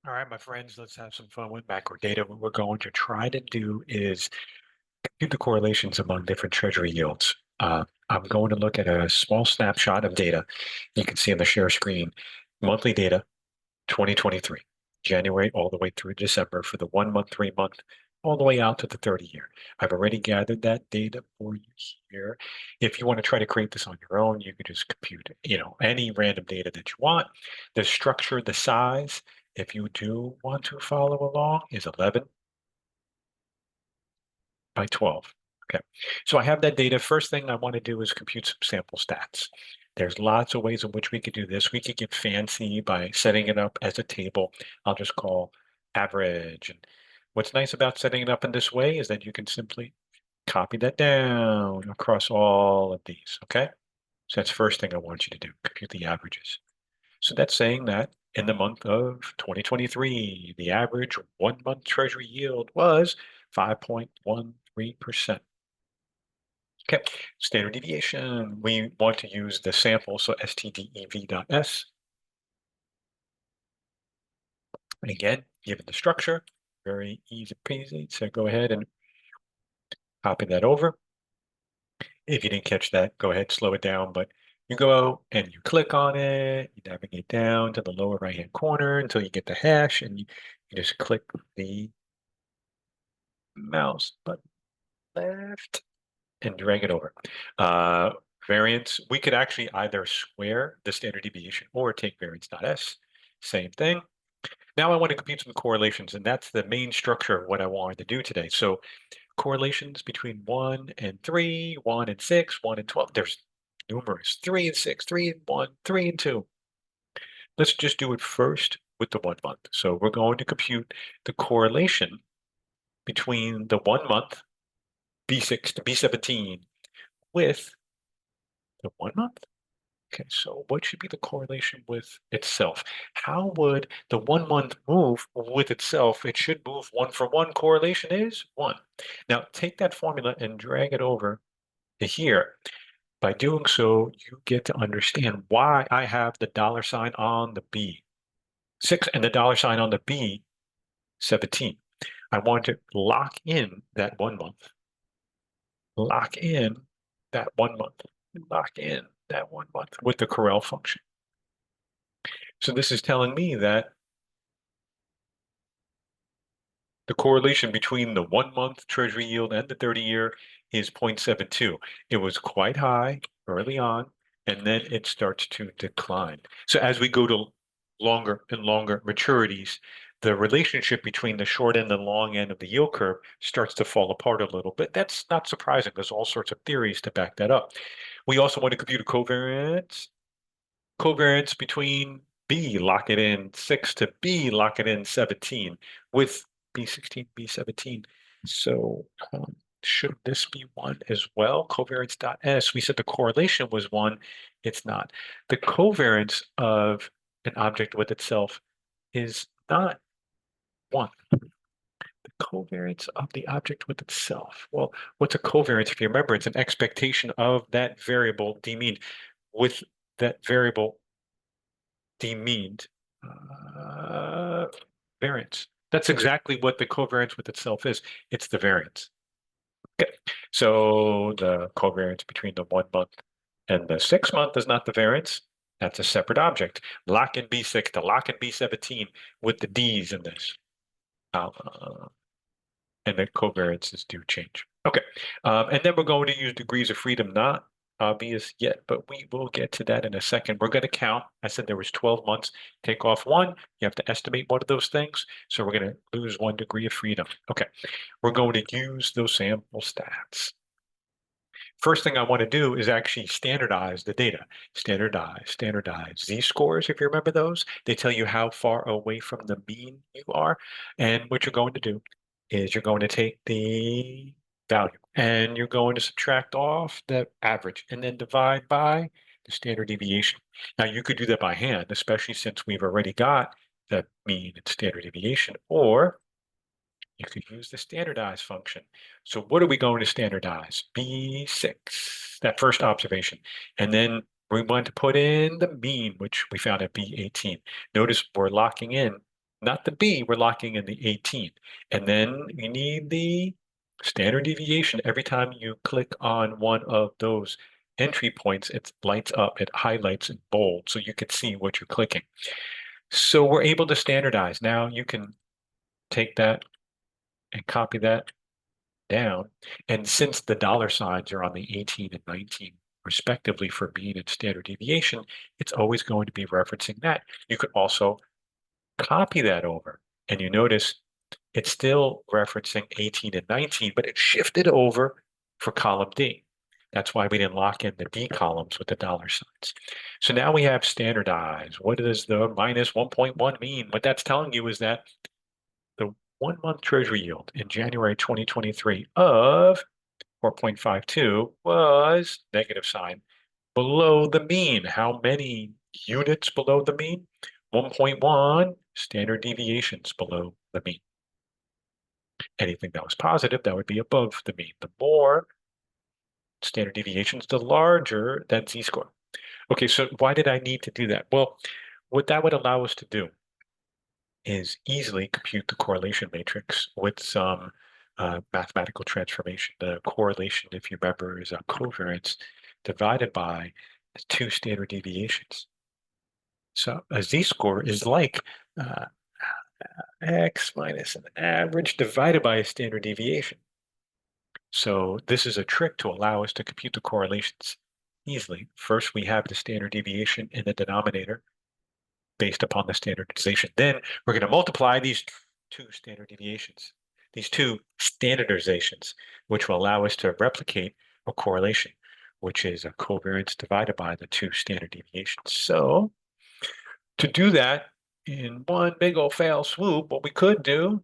All right, my friends, let's have some fun with macro data. What we're going to try to do is compute the correlations among different treasury yields. I'm going to look at a small snapshot of data. You can see on the share screen, monthly data, 2023, January all the way through December for the 1 month, 3 month, all the way out to the 30 year. I've already gathered that data for you here. If you want to try to create this on your own, you could just compute, any random data that you want. The structure, the size, if you do want to follow along, is 11 by 12. Okay, so I have that data. First thing I want to do is compute some sample stats. There's lots of ways in which we could do this. We could get fancy by setting it up as a table. I'll just call average. And what's nice about setting it up in this way is that you can simply copy that down across all of these. Okay, so that's the first thing I want you to do, compute the averages. So that's saying that in the month of 2023, the average 1 month treasury yield was 5.13%. Okay, standard deviation, we want to use the sample, so stdev.s. And again, given the structure, very easy peasy, so go ahead and copy that over. If you didn't catch that, go ahead, slow it down, but you go and you click on it, you navigate down to the lower right-hand corner until you get the hash, and you just click the mouse button left and drag it over. Uh, Variance, we could actually either square the standard deviation or take variance.s, same thing. Now I want to compute some correlations, and that's the main structure of what I wanted to do today. So correlations between 1 and 3, 1 and 6, 1 and 12. There's numerous, 3 and 6, 3 and 1, 3 and 2. Let's just do it first with the 1 month. So we're going to compute the correlation between the 1 month, B6 to B17, with the 1 month. Okay, so what should be the correlation with itself? How would the 1 month move with itself? It should move 1-for-1. Correlation is 1. Now take that formula and drag it over to here. By doing so, you get to understand why I have the dollar sign on the B6 and the dollar sign on the B17. I want to lock in that 1 month, lock in that 1 month, lock in that 1 month with the Correl function. So this is telling me that the correlation between the 1 month treasury yield and the 30 year is 0.72. It was quite high early on, and then it starts to decline. So as we go to longer and longer maturities, the relationship between the short end and long end of the yield curve starts to fall apart a little bit. That's not surprising. There's all sorts of theories to back that up. We also want to compute a covariance between B, lock it in 6 to B, lock it in 17 with B16, B17. So should this be 1 as well? Covariance.s, we said the correlation was 1. It's not. The covariance of an object with itself is not 1. The covariance of the object with itself. Well, what's a covariance? If you remember, it's an expectation of that variable d-mean with that variable demeaned variance. That's exactly what the covariance with itself is. It's the variance. Okay, so the covariance between the 1 month and the 6 month is not the variance. That's a separate object. Lock in B6 to lock in B17 with the D's in this. And the covariances do change. Okay, and then we're going to use degrees of freedom, not obvious yet, but we will get to that in a second. We're going to count. I said there was 12 months. Take off 1. You have to estimate one of those things. So we're going to lose 1 degree of freedom. Okay, we're going to use those sample stats. First thing I want to do is actually standardize the data. Standardize Z-scores, if you remember those. They tell you how far away from the mean you are. And what you're going to do is you're going to take the value and you're going to subtract off the average and then divide by the standard deviation. Now you could do that by hand, especially since we've already got the mean and standard deviation, or you could use the standardize function. So what are we going to standardize? B6, that first observation. And then we want to put in the mean, which we found at B18. Notice we're locking in not the B, we're locking in the 18. And then we need the standard deviation. Every time you click on one of those entry points, it lights up, it highlights in bold so you can see what you're clicking. So we're able to standardize. Now you can take that and copy that down. And since the dollar signs are on the 18 and 19 respectively for mean and standard deviation, it's always going to be referencing that. You could also copy that over, and you notice it's still referencing 18 and 19, but it shifted over for column D. That's why we didn't lock in the D columns with the dollar signs. So now we have standardized. What does the minus 1.1 mean? What that's telling you is that the 1-month Treasury yield in January 2023 of 4.52 was negative sign below the mean. How many units below the mean? 1.1 standard deviations below the mean. Anything that was positive, that would be above the mean. The more standard deviations, the larger that z-score. Okay, so why did I need to do that? Well, what that would allow us to do is easily compute the correlation matrix with some mathematical transformation. The correlation, if you remember, is a covariance divided by two standard deviations. So a z-score is like uh, x minus an average divided by a standard deviation. So this is a trick to allow us to compute the correlations easily. First, we have the standard deviation in the denominator based upon the standardization. Then we're going to multiply these two standard deviations, these two standardizations, which will allow us to replicate a correlation, which is a covariance divided by the two standard deviations. So to do that in one big old fail swoop, what we could do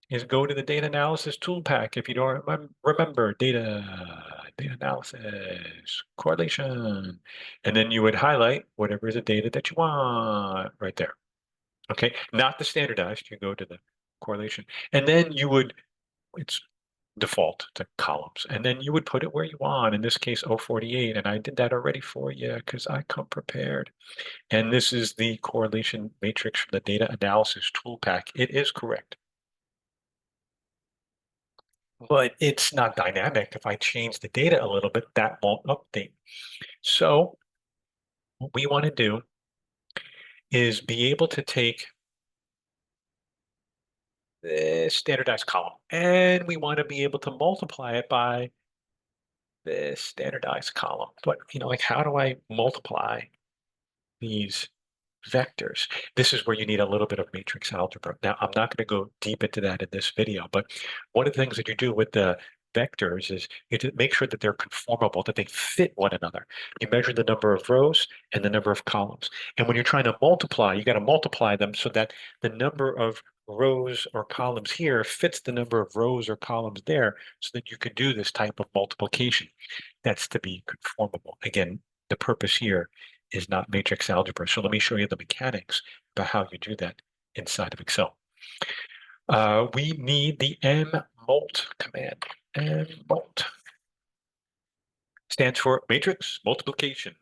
is go to the data analysis tool pack. If you don't remember data analysis, correlation, and then you would highlight whatever is the data that you want right there. Okay, not the standardized, you go to the correlation. And then you would, it's default to columns, and then you would put it where you want, in this case 048, and I did that already for you because I come prepared. And this is the correlation matrix from the data analysis tool pack. It is correct. But it's not dynamic. If I change the data a little bit, that won't update. So what we want to do is be able to take this standardized column, and we want to be able to multiply it by this standardized column. But, like how do I multiply these vectors? This is where you need a little bit of matrix algebra. Now, I'm not going to go deep into that in this video, but one of the things that you do with the vectors is you have to make sure that they're conformable, that they fit one another. You measure the number of rows and the number of columns. And when you're trying to multiply, you got to multiply them so that the number of rows or columns here fits the number of rows or columns there so that you can do this type of multiplication. That's to be conformable. Again, the purpose here is not matrix algebra. So let me show you the mechanics about how you do that inside of Excel. We need the mmult command. Mmult stands for matrix multiplication.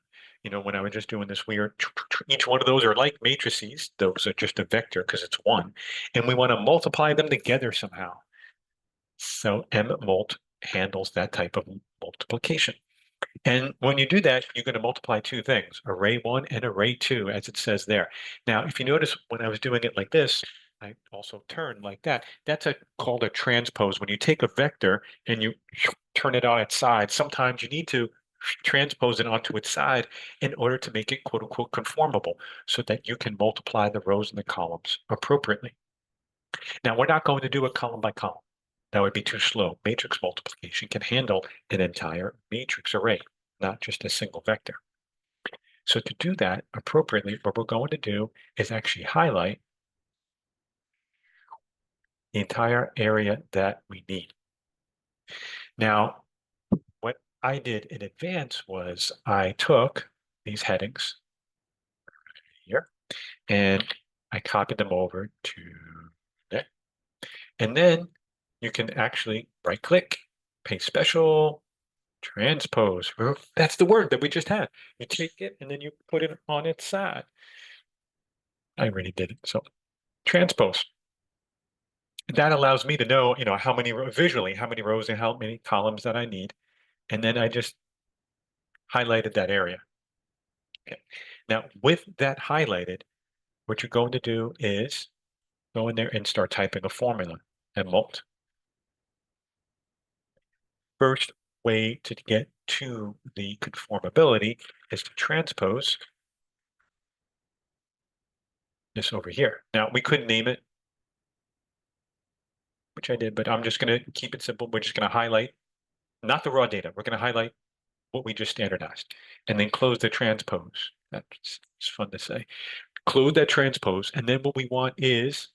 When I was just doing this, each one of those are like matrices. Those are just a vector because it's one. And we want to multiply them together somehow. So mmult handles that type of multiplication. And when you do that, you're going to multiply two things, array 1 and array 2, as it says there. Now, if you notice when I was doing it like this, I also turn like that. That's called a transpose. When you take a vector and you turn it on its side, sometimes you need to transpose it onto its side in order to make it quote unquote conformable so that you can multiply the rows and the columns appropriately. Now, we're not going to do it column by column. That would be too slow. Matrix multiplication can handle an entire matrix array, not just a single vector. So to do that appropriately, what we're going to do is actually highlight the entire area that we need. Now, what I did in advance was I took these headings here and I copied them over to there. And then you can actually right click, paste special, transpose. That's the word that we just had. You take it and then you put it on its side. I already did it. So transpose. That allows me to know, how many visually, how many rows and how many columns that I need. And then I just highlighted that area. Okay. Now, with that highlighted, what you're going to do is go in there and start typing a formula, mmult. First way to get to the conformability is to transpose this over here. Now, we could name it, which I did, but I'm just going to keep it simple. We're just going to highlight, not the raw data. We're going to highlight what we just standardized and then close the transpose. That's fun to say. Close that transpose. And then what we want is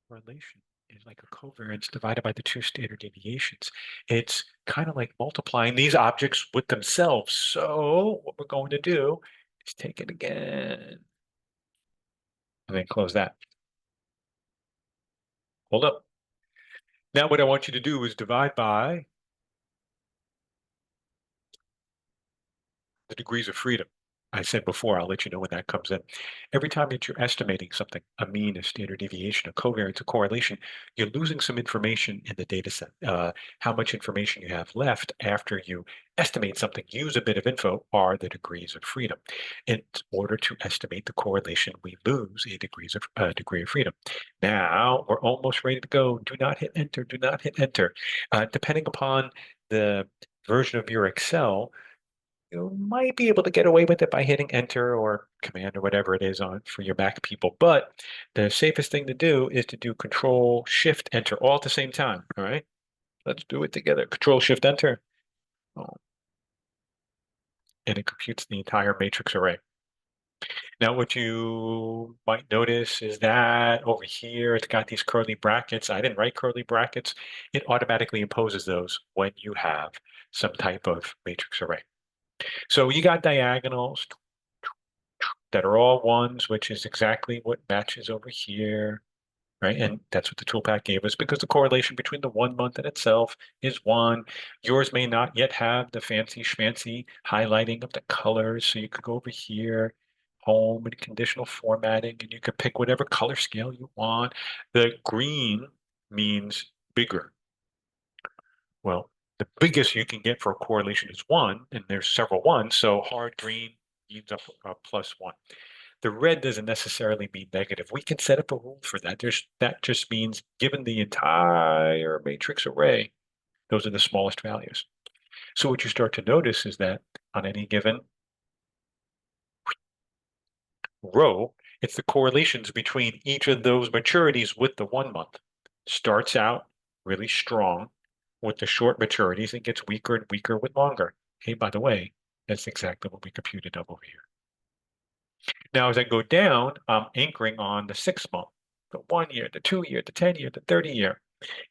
correlation is like a covariance divided by the two standard deviations. It's kind of like multiplying these objects with themselves. So what we're going to do is take it again and then close that. Hold up. Now what I want you to do is divide by the degrees of freedom. I said before, I'll let you know when that comes in. Every time that you're estimating something, a mean, a standard deviation, a covariance, a correlation, you're losing some information in the data set. How much information you have left after you estimate something, use a bit of info, are the degrees of freedom. In order to estimate the correlation, we lose a degree of freedom. Now, we're almost ready to go. Do not hit enter, do not hit enter. Depending upon the version of your Excel, you might be able to get away with it by hitting enter or command or whatever it is on for your Mac people. But the safest thing to do is to do control shift enter all at the same time. All right, let's do it together. Control shift enter. Oh, and it computes the entire matrix array. Now, what you might notice is that over here, it's got these curly brackets. I didn't write curly brackets. It automatically imposes those when you have some type of matrix array. So you got diagonals that are all ones, which is exactly what matches over here, right? And that's what the toolpath gave us because the correlation between the 1 month and itself is 1. Yours may not yet have the fancy schmancy highlighting of the colors, so you could go over here, home and conditional formatting, and you could pick whatever color scale you want. The green means bigger. Well, the biggest you can get for a correlation is 1, and there's several ones, so hard green means a +1. The red doesn't necessarily mean negative. We can set up a rule for that. That just means given the entire matrix array, those are the smallest values. So what you start to notice is that on any given row, it's the correlations between each of those maturities with the 1 month. Starts out really strong with the short maturities and gets weaker and weaker with longer. Hey, by the way, that's exactly what we computed up over here. Now, as I go down, I'm anchoring on the 6 month, the 1 year, the 2 year, the 10 year, the 30 year.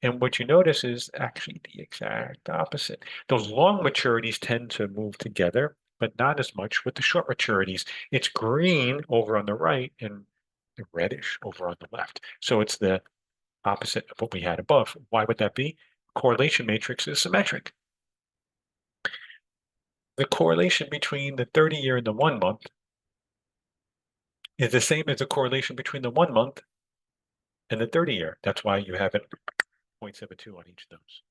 And what you notice is actually the exact opposite. Those long maturities tend to move together, but not as much with the short maturities. It's green over on the right and reddish over on the left. So it's the opposite of what we had above. Why would that be? Correlation matrix is symmetric. The correlation between the 30 year and the 1 month is the same as the correlation between the 1 month and the 30 year. That's why you have it 0.72 on each of those.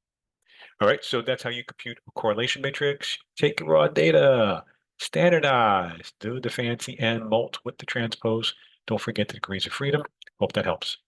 All right, so that's how you compute a correlation matrix. Take raw data, standardize, do the fancy mmult with the transpose. Don't forget the degrees of freedom. Hope that helps.